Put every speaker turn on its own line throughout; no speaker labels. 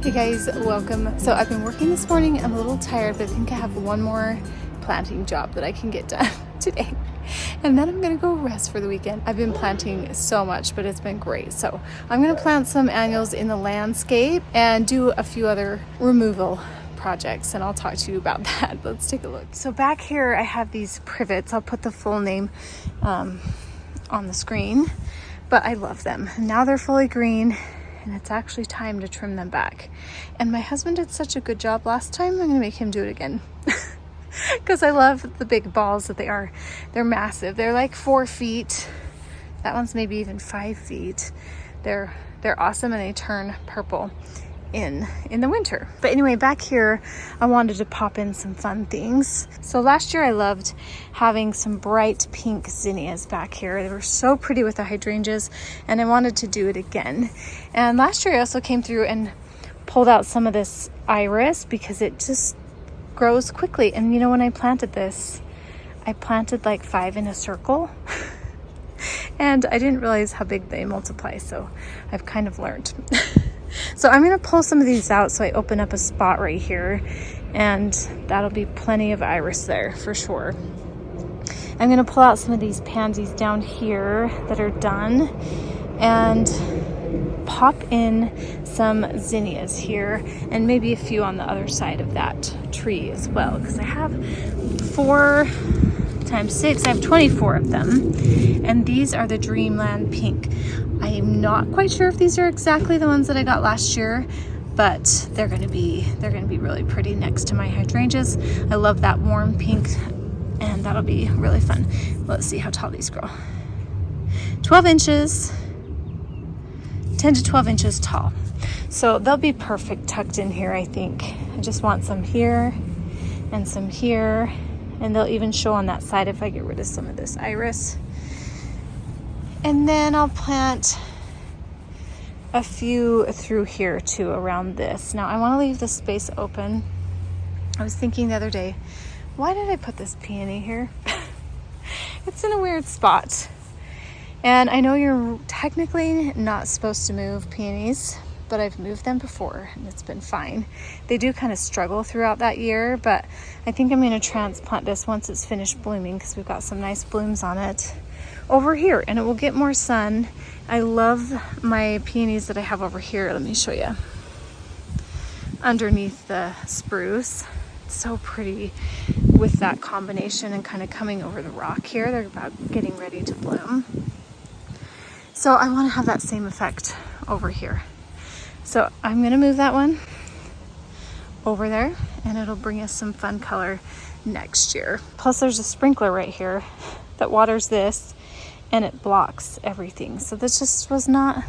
Hey guys, welcome. So I've been working this morning. I'm a little tired, but I think I have one more planting job that I can get done today. And then I'm gonna go rest for the weekend. I've been planting so much, but it's been great. So I'm gonna plant some annuals in the landscape and do a few other removal projects, and I'll talk to you about that. Let's take a look. So back here I have these privets. I'll put the full name on the screen, but I love them. Now they're fully green, and it's actually time to trim them back. And my husband did such a good job last time, I'm gonna make him do it again. Because I love the big balls that they are. They're massive. They're like 4 feet. That one's maybe even 5 feet. They're awesome, and they turn purple in the winter. But anyway, back here I wanted to pop in some fun things. So last year I loved having some bright pink zinnias back here. They were so pretty with the hydrangeas, and I wanted to do it again. And last year I also came through and pulled out some of this iris because it just grows quickly. And you know, when I planted this, I planted like 5 in a circle and I didn't realize how big they multiply, so I've kind of learned. So I'm going to pull some of these out, so I open up a spot right here, and that'll be plenty of iris there for sure. I'm going to pull out some of these pansies down here that are done and pop in some zinnias here, and maybe a few on the other side of that tree as well, because I have 4 times 6, I have 24 of them, and these are the Dreamland Pink. I am not quite sure if these are exactly the ones that I got last year, but they're gonna be really pretty next to my hydrangeas. I love that warm pink, and that'll be really fun. Let's see how tall these grow. 12 inches, 10 to 12 inches tall. So they'll be perfect tucked in here, I think. I just want some here and some here, and they'll even show on that side if I get rid of some of this iris. And then I'll plant a few through here too around this. Now I want to leave this space open. I was thinking the other day, why did I put this peony here? It's in a weird spot. And I know you're technically not supposed to move peonies, but I've moved them before and it's been fine. They do kind of struggle throughout that year, but I think I'm going to transplant this once it's finished blooming, because we've got some nice blooms on it over here, and it will get more sun. I love my peonies that I have over here. Let me show you. Underneath the spruce. It's so pretty with that combination and kind of coming over the rock here. They're about getting ready to bloom. So I want to have that same effect over here. So I'm going to move that one over there, and it'll bring us some fun color next year. Plus there's a sprinkler right here that waters this, and it blocks everything. So this just was not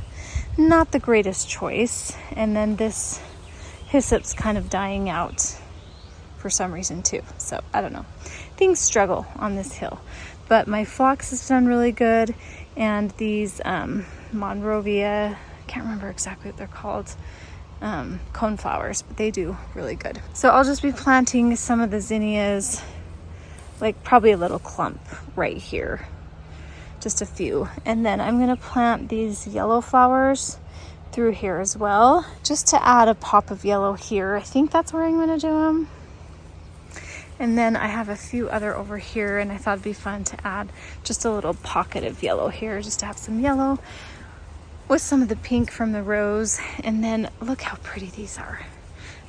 the greatest choice. And then this hyssop's kind of dying out for some reason too. So I don't know. Things struggle on this hill. But my phlox has done really good, and these Monrovia, I can't remember exactly what they're called, coneflowers, but they do really good. So I'll just be planting some of the zinnias, like probably a little clump right here, just a few. And then I'm gonna plant these yellow flowers through here as well, just to add a pop of yellow here. I think that's where I'm gonna do them. And then I have a few other over here, and I thought it'd be fun to add just a little pocket of yellow here, just to have some yellow with some of the pink from the rose. And then look how pretty these are.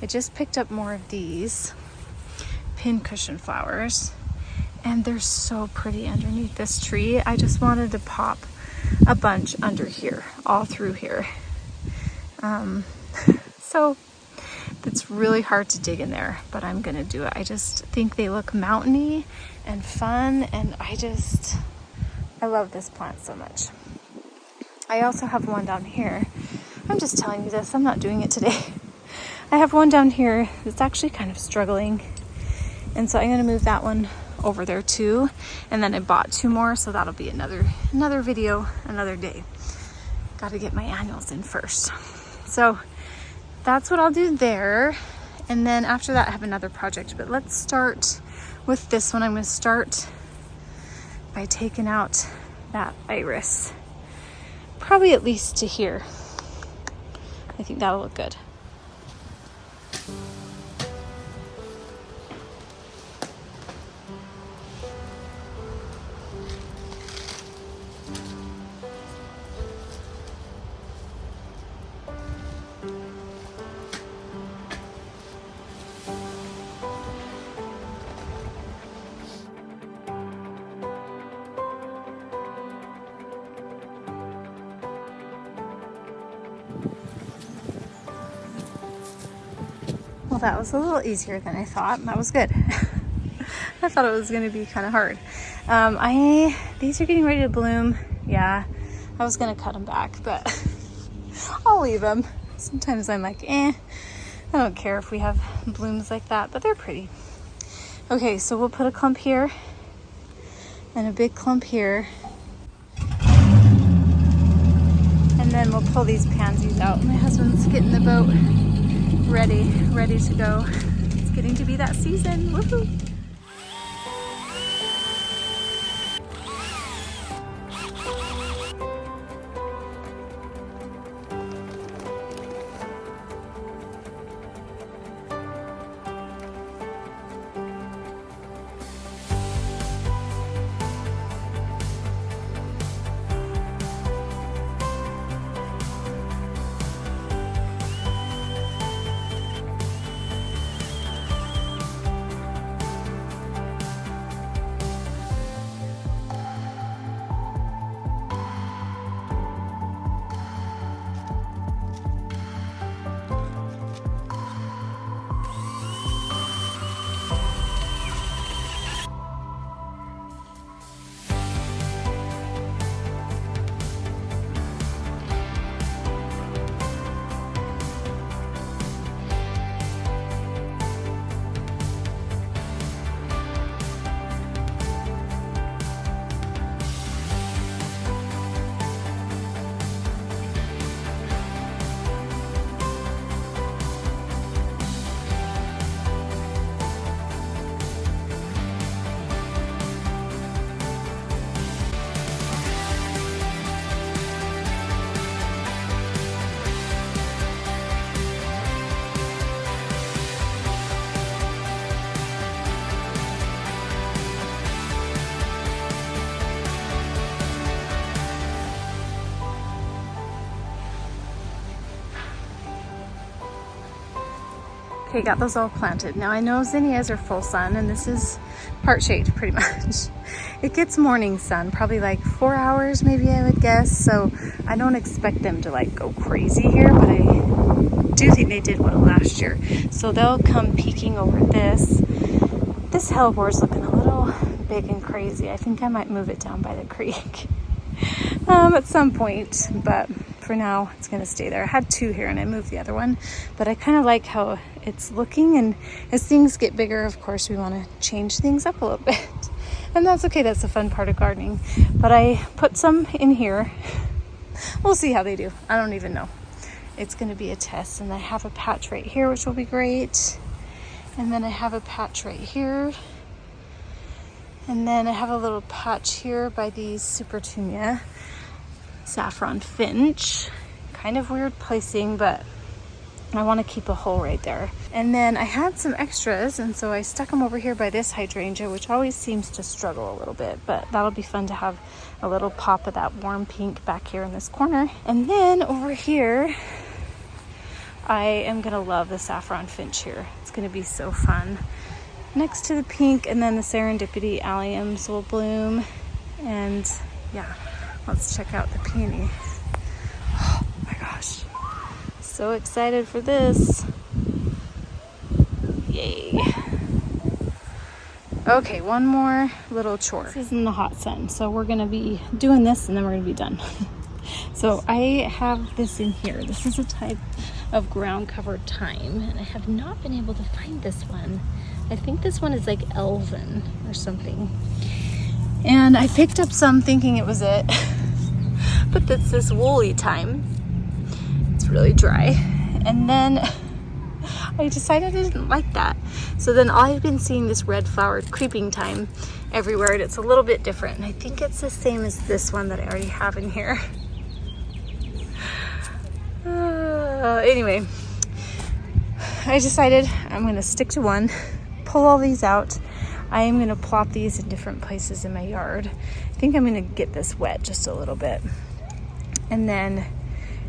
I just picked up more of these pincushion flowers, and they're so pretty underneath this tree. I just wanted to pop a bunch under here, all through here. So it's really hard to dig in there, but I'm gonna do it. I just think they look mountainy and fun, and I love this plant so much. I also have one down here. I'm just telling you this, I'm not doing it today. I have one down here that's actually kind of struggling, and so I'm gonna move that one over there too. And then I bought 2 more, so that'll be another video, another day. Gotta get my annuals in first. So that's what I'll do there. And then after that I have another project, but let's start with this one. I'm gonna start by taking out that iris, probably at least to here. I think that'll look good. Well, that was a little easier than I thought. That was good. I thought it was going to be kind of hard. These are getting ready to bloom. Yeah, I was going to cut them back, but I'll leave them. Sometimes I'm like, I don't care if we have blooms like that, but they're pretty. Okay, so we'll put a clump here and a big clump here. And then we'll pull these pansies out. My husband's getting the boat ready to go. It's getting to be that season. Woohoo! Okay, got those all planted. Now I know zinnias are full sun and this is part shade pretty much. It gets morning sun, probably like 4 hours maybe I would guess. So I don't expect them to like go crazy here, but I do think they did well last year. So they'll come peeking over this. This hellebore is looking a little big and crazy. I think I might move it down by the creek at some point, but for now it's gonna stay there. I had 2 here and I moved the other one, but I kind of like how it's looking, and as things get bigger, of course, we want to change things up a little bit. And that's okay, that's the fun part of gardening. But I put some in here. We'll see how they do. I don't even know. It's going to be a test. And I have a patch right here, which will be great. And then I have a patch right here. And then I have a little patch here by these Supertunia saffron finch. Kind of weird placing, but I want to keep a hole right there. And then I had some extras, and so I stuck them over here by this hydrangea, which always seems to struggle a little bit, but that'll be fun to have a little pop of that warm pink back here in this corner. And then over here, I am gonna love the saffron finch here. It's gonna be so fun. Next to the pink, and then the serendipity alliums will bloom. And yeah, let's check out the peony. Oh my gosh. So excited for this. Yay. Okay, one more little chore. This is in the hot sun, so we're gonna be doing this and then we're gonna be done. So I have this in here. This is a type of ground covered thyme, and I have not been able to find this one. I think this one is like elven or something. And I picked up some thinking it was it, but that's this woolly thyme. It's really dry. And then I decided I didn't like that. So then I've been seeing this red flowered creeping thyme everywhere, and it's a little bit different. And I think it's the same as this one that I already have in here. Anyway, I decided I'm going to stick to one, pull all these out. I am going to plop these in different places in my yard. I think I'm going to get this wet just a little bit. And then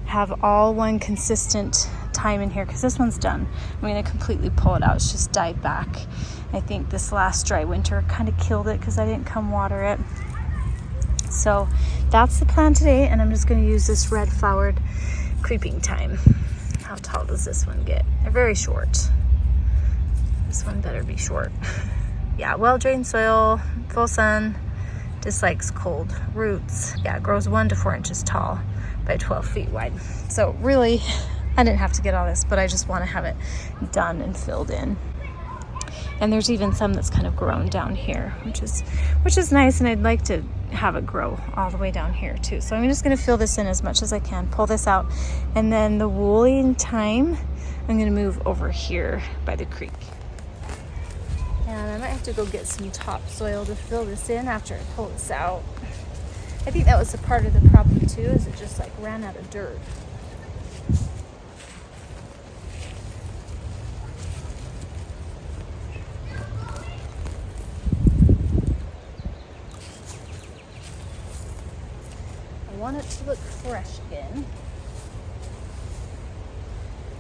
have all one consistent thyme in here, because this one's done. I'm going to completely pull it out. It's just died back. I think this last dry winter kind of killed it because I didn't come water it. So that's the plan today, and I'm just going to use this red flowered creeping thyme. How tall does this one get? They're very short. This one better be short. Yeah, well-drained soil, full sun, dislikes cold roots. Yeah, it grows 1 to 4 inches tall by 12 feet wide. So really, I didn't have to get all this, but I just want to have it done and filled in. And there's even some that's kind of grown down here, which is nice, and I'd like to have it grow all the way down here too. So I'm just going to fill this in as much as I can, pull this out, and then the woolly thyme I'm going to move over here by the creek. And I might have to go get some topsoil to fill this in after I pull this out. I think that was a part of the problem too, is it just like ran out of dirt. I want it to look fresh again.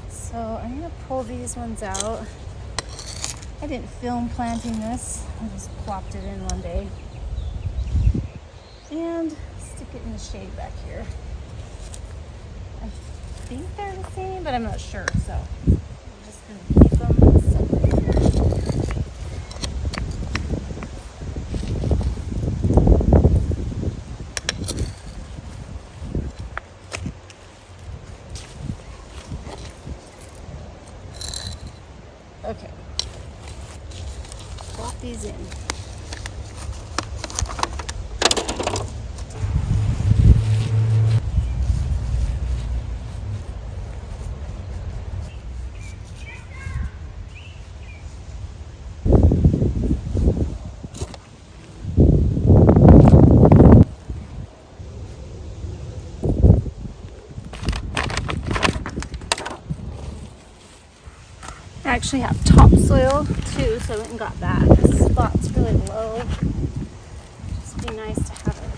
So I'm going to pull these ones out. I didn't film planting this. I just plopped it in one day. And stick it in the shade back here. I think they're the same, but I'm not sure. So I'm just going to keep them separate. Okay. Plop these in. I actually have topsoil too, so I went and got that. This spot's really low. Just be nice to have it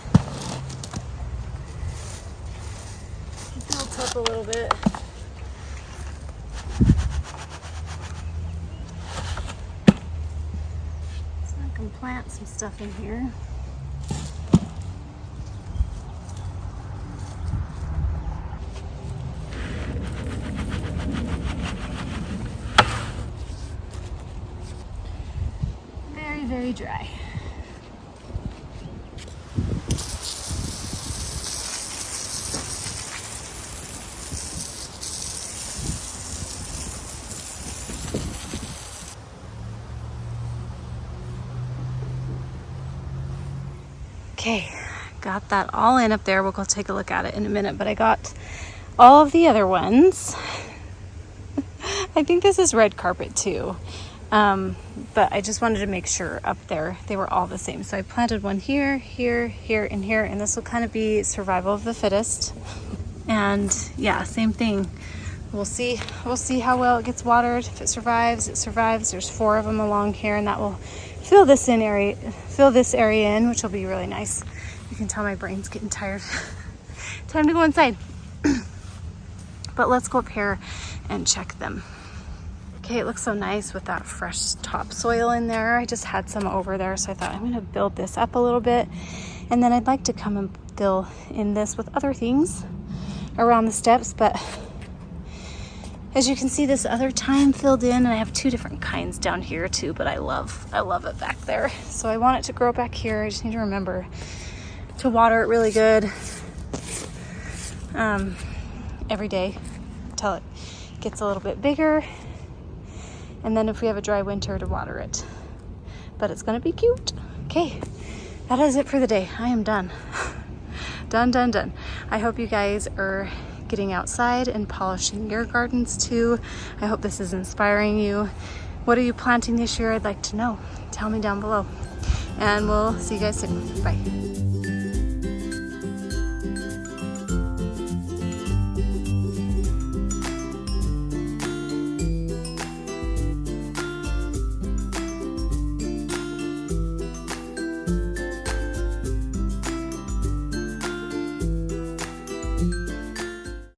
built up a little bit. So I can plant some stuff in here. Very dry. Okay, got that all in up there. We'll go take a look at it in a minute, but I got all of the other ones. I think this is red carpet too. But I just wanted to make sure up there they were all the same. So I planted one here, here, here, and here, and this will kind of be survival of the fittest. And yeah, same thing. We'll see how well it gets watered. If it survives, it survives. There's 4 of them along here, and that will fill this area in, which will be really nice. You can tell my brain's getting tired. Time to go inside. But let's go up here and check them. Okay, it looks so nice with that fresh topsoil in there. I just had some over there, so I thought I'm gonna build this up a little bit. And then I'd like to come and fill in this with other things around the steps. But as you can see, this other thyme filled in, and I have 2 different kinds down here too, but I love it back there. So I want it to grow back here. I just need to remember to water it really good every day until it gets a little bit bigger. And then if we have a dry winter, to water it. But it's gonna be cute. Okay, that is it for the day. I am done. Done. I hope you guys are getting outside and polishing your gardens too. I hope this is inspiring you. What are you planting this year? I'd like to know. Tell me down below. And we'll see you guys soon. Bye.